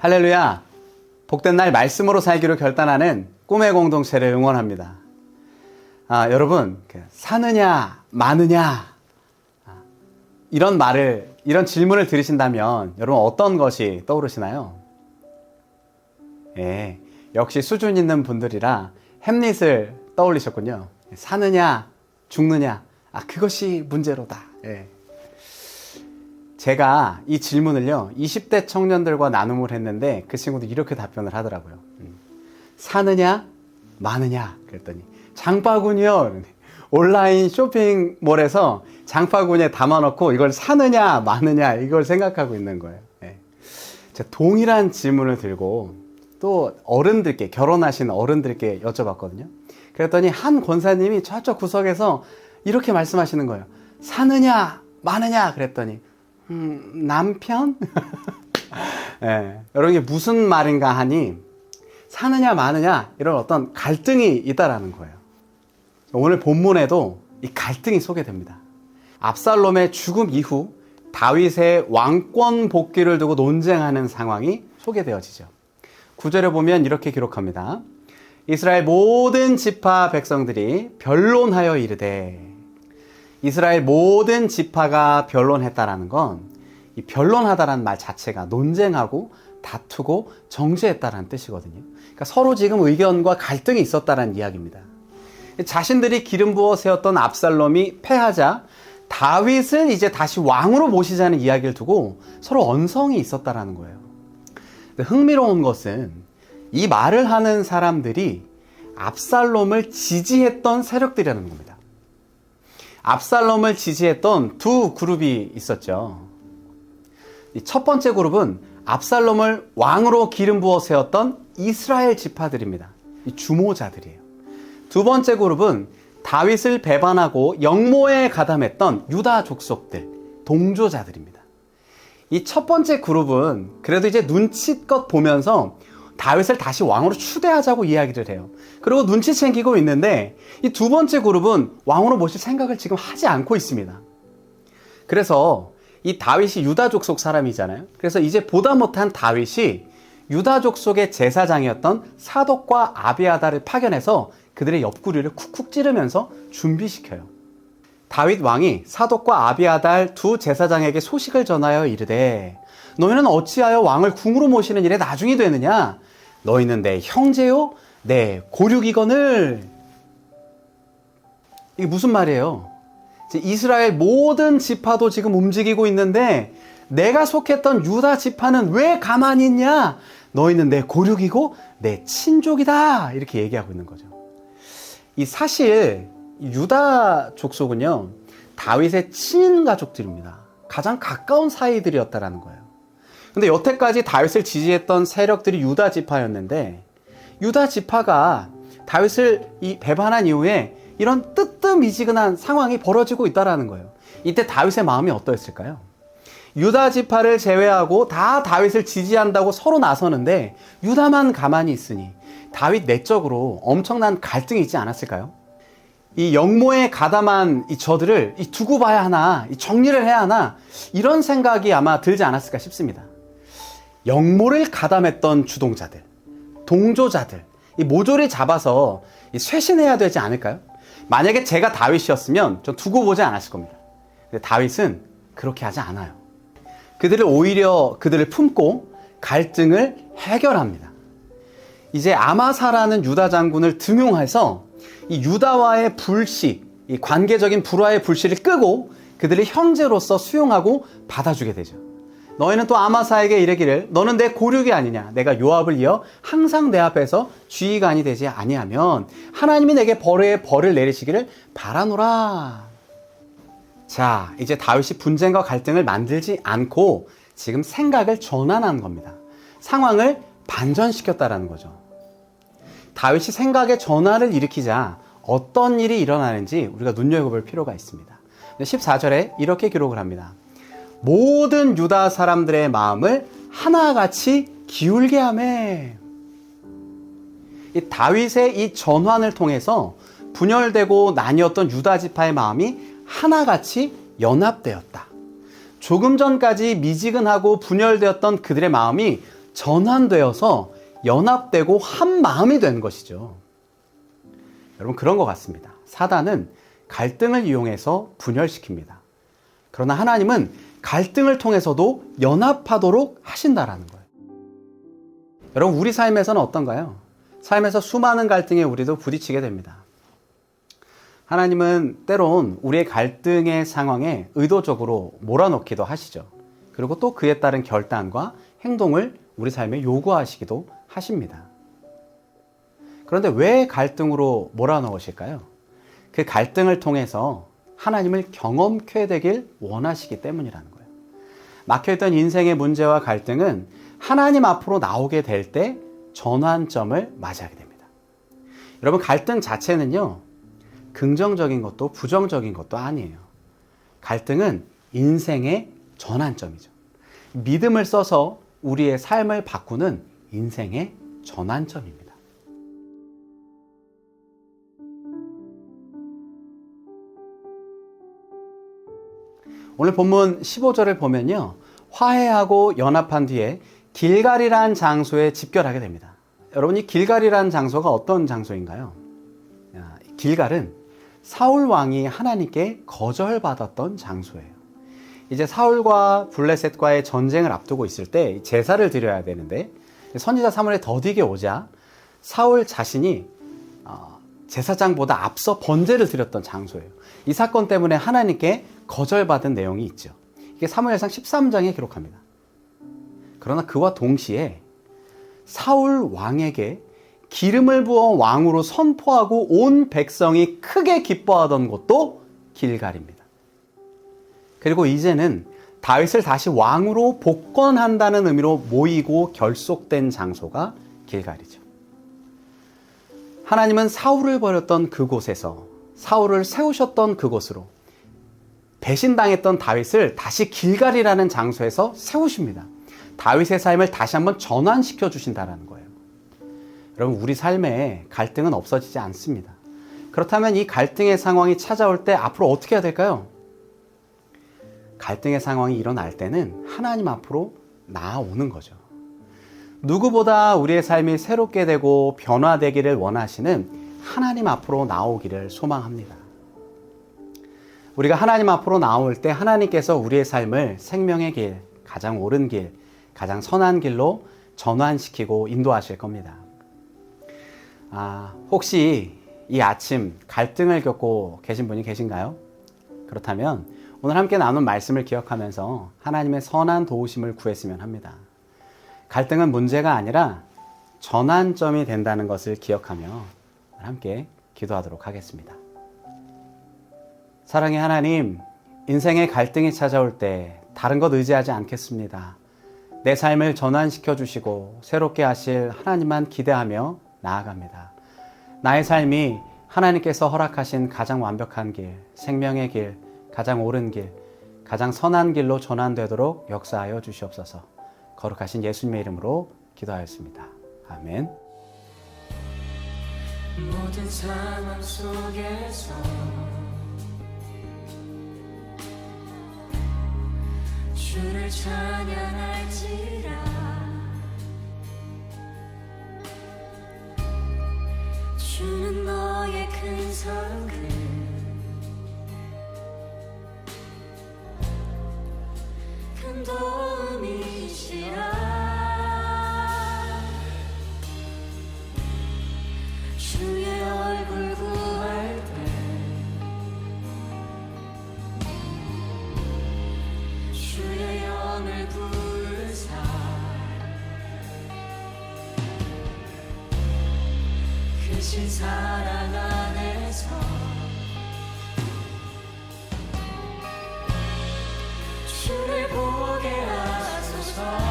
할렐루야! 복된 날 말씀으로 살기로 결단하는 꿈의 공동체를 응원합니다. 여러분, 사느냐, 마느냐, 이런 질문을 들으신다면 여러분 어떤 것이 떠오르시나요? 예, 역시 수준 있는 분들이라 햄릿을 떠올리셨군요. 사느냐, 죽느냐, 그것이 문제로다. 예. 제가 이 질문을요, 20대 청년들과 나눔을 했는데 그 친구도 이렇게 답변을 하더라고요. 사느냐, 마느냐, 그랬더니 장바구니요. 온라인 쇼핑몰에서 장바구니에 담아놓고 이걸 사느냐, 마느냐, 이걸 생각하고 있는 거예요. 예. 제가 동일한 질문을 들고 또 어른들께, 결혼하신 어른들께 여쭤봤거든요. 그랬더니 한 권사님이 저쪽 구석에서 이렇게 말씀하시는 거예요. 사느냐, 마느냐, 그랬더니 남편? 예, 여러분 이게 무슨 말인가 하니 사느냐 마느냐 이런 어떤 갈등이 있다라는 거예요. 오늘 본문에도 이 갈등이 소개됩니다. 압살롬의 죽음 이후 다윗의 왕권 복귀를 두고 논쟁하는 상황이 소개되어지죠. 9절에 보면 이렇게 기록합니다. 이스라엘 모든 지파 백성들이 변론하여 이르되, 이스라엘 모든 지파가 변론했다라는 건 이 변론하다라는 말 자체가 논쟁하고 다투고 정죄했다라는 뜻이거든요. 그러니까 서로 지금 의견과 갈등이 있었다라는 이야기입니다. 자신들이 기름 부어 세웠던 압살롬이 패하자 다윗을 이제 다시 왕으로 모시자는 이야기를 두고 서로 언성이 있었다라는 거예요. 흥미로운 것은 이 말을 하는 사람들이 압살롬을 지지했던 세력들이라는 겁니다. 압살롬을 지지했던 두 그룹이 있었죠. 첫 번째 그룹은 압살롬을 왕으로 기름 부어 세웠던 이스라엘 지파들입니다. 이 주모자들이에요. 두 번째 그룹은 다윗을 배반하고 영모에 가담했던 유다 족속들, 동조자들입니다. 이 첫 번째 그룹은 그래도 이제 눈치껏 보면서 다윗을 다시 왕으로 추대하자고 이야기를 해요. 그리고 눈치 챙기고 있는데 이 두 번째 그룹은 왕으로 모실 생각을 지금 하지 않고 있습니다. 그래서 이 다윗이 유다 족속 사람이잖아요. 그래서 이제 보다 못한 다윗이 유다 족속의 제사장이었던 사독과 아비아달을 파견해서 그들의 옆구리를 쿡쿡 찌르면서 준비시켜요. 다윗 왕이 사독과 아비아달 두 제사장에게 소식을 전하여 이르되, 너희는 어찌하여 왕을 궁으로 모시는 일에 나중이 되느냐? 너희는 내 형제요, 내 고륙이거늘. 이게 무슨 말이에요? 이스라엘 모든 지파도 지금 움직이고 있는데 내가 속했던 유다 지파는 왜 가만히 있냐? 너희는 내 고륙이고 내 친족이다. 이렇게 얘기하고 있는 거죠. 이 사실 유다 족속은요, 다윗의 친인 가족들입니다. 가장 가까운 사이들이었다라는 거예요. 근데 여태까지 다윗을 지지했던 세력들이 유다 지파였는데 유다 지파가 다윗을 배반한 이후에 이런 뜨뜻미지근한 상황이 벌어지고 있다라는 거예요. 이때 다윗의 마음이 어떠했을까요? 유다 지파를 제외하고 다 다윗을 지지한다고 서로 나서는데 유다만 가만히 있으니 다윗 내적으로 엄청난 갈등이 있지 않았을까요? 이 영모에 가담한 저들을 두고 봐야 하나, 정리를 해야 하나, 이런 생각이 아마 들지 않았을까 싶습니다. 영모를 가담했던 주동자들, 동조자들, 모조리 잡아서 쇄신해야 되지 않을까요? 만약에 제가 다윗이었으면 전 두고 보지 않았을 겁니다. 근데 다윗은 그렇게 하지 않아요. 그들을 품고 갈등을 해결합니다. 이제 아마사라는 유다 장군을 등용해서 이 유다와의 불씨, 이 관계적인 불화의 불씨를 끄고 그들을 형제로서 수용하고 받아주게 되죠. 너희는 또 아마사에게 이르기를, 너는 내 고륙이 아니냐? 내가 요압을 이어 항상 내 앞에서 지휘관이 되지 아니하면 하나님이 내게 벌을 내리시기를 바라노라. 자, 이제 다윗이 분쟁과 갈등을 만들지 않고 지금 생각을 전환한 겁니다. 상황을 반전시켰다라는 거죠. 다윗이 생각의 전환을 일으키자 어떤 일이 일어나는지 우리가 눈여겨볼 필요가 있습니다. 14절에 이렇게 기록을 합니다. 모든 유다 사람들의 마음을 하나같이 기울게 하매. 이 다윗의 이 전환을 통해서 분열되고 나뉘었던 유다 지파의 마음이 하나같이 연합되었다. 조금 전까지 미지근하고 분열되었던 그들의 마음이 전환되어서 연합되고 한 마음이 되는 것이죠. 여러분, 그런 것 같습니다. 사단은 갈등을 이용해서 분열시킵니다. 그러나 하나님은 갈등을 통해서도 연합하도록 하신다라는 거예요. 여러분, 우리 삶에서는 어떤가요? 삶에서 수많은 갈등에 우리도 부딪히게 됩니다. 하나님은 때론 우리의 갈등의 상황에 의도적으로 몰아넣기도 하시죠. 그리고 또 그에 따른 결단과 행동을 우리 삶에 요구하시기도 하십니다. 그런데 왜 갈등으로 몰아넣으실까요? 그 갈등을 통해서 하나님을 경험케 되길 원하시기 때문이라는 거예요. 막혀있던 인생의 문제와 갈등은 하나님 앞으로 나오게 될 때 전환점을 맞이하게 됩니다. 여러분, 갈등 자체는요, 긍정적인 것도 부정적인 것도 아니에요. 갈등은 인생의 전환점이죠. 믿음을 써서 우리의 삶을 바꾸는 인생의 전환점입니다. 오늘 본문 15절을 보면요, 화해하고 연합한 뒤에 길갈이라는 장소에 집결하게 됩니다. 여러분, 이 길갈이라는 장소가 어떤 장소인가요? 길갈은 사울 왕이 하나님께 거절받았던 장소예요. 이제 사울과 블레셋과의 전쟁을 앞두고 있을 때 제사를 드려야 되는데, 선지자 사무엘이 더디게 오자 사울 자신이 제사장보다 앞서 번제를 드렸던 장소예요. 이 사건 때문에 하나님께 거절받은 내용이 있죠. 이게 사무엘상 13장에 기록합니다. 그러나 그와 동시에 사울 왕에게 기름을 부어 왕으로 선포하고 온 백성이 크게 기뻐하던 곳도 길갈입니다. 그리고 이제는 다윗을 다시 왕으로 복권한다는 의미로 모이고 결속된 장소가 길갈이죠. 하나님은 사울을 버렸던 그곳에서 사울을 세우셨던 그곳으로 배신당했던 다윗을 다시 길갈이라는 장소에서 세우십니다. 다윗의 삶을 다시 한번 전환시켜 주신다는 거예요. 여러분, 우리 삶에 갈등은 없어지지 않습니다. 그렇다면 이 갈등의 상황이 찾아올 때 앞으로 어떻게 해야 될까요? 갈등의 상황이 일어날 때는 하나님 앞으로 나아오는 거죠. 누구보다 우리의 삶이 새롭게 되고 변화되기를 원하시는 하나님 앞으로 나오기를 소망합니다. 우리가 하나님 앞으로 나올 때 하나님께서 우리의 삶을 생명의 길, 가장 옳은 길, 가장 선한 길로 전환시키고 인도하실 겁니다. 혹시 이 아침 갈등을 겪고 계신 분이 계신가요? 그렇다면 오늘 함께 나눈 말씀을 기억하면서 하나님의 선한 도우심을 구했으면 합니다. 갈등은 문제가 아니라 전환점이 된다는 것을 기억하며 함께 기도하도록 하겠습니다. 사랑의 하나님, 인생의 갈등이 찾아올 때 다른 것 의지하지 않겠습니다. 내 삶을 전환시켜 주시고 새롭게 하실 하나님만 기대하며 나아갑니다. 나의 삶이 하나님께서 허락하신 가장 완벽한 길, 생명의 길, 가장 옳은 길, 가장 선한 길로 전환되도록 역사하여 주시옵소서. 거룩하신 예수님의 이름으로 기도하였습니다. 아멘. 모든 상황 속에서 주를 찬양할지라. 주는 너의 큰 사랑을 큰 도움이시라. 주의 얼굴 구할 때 주의 영을 부으사 크신 사랑 안에서 주를 보게 하소서.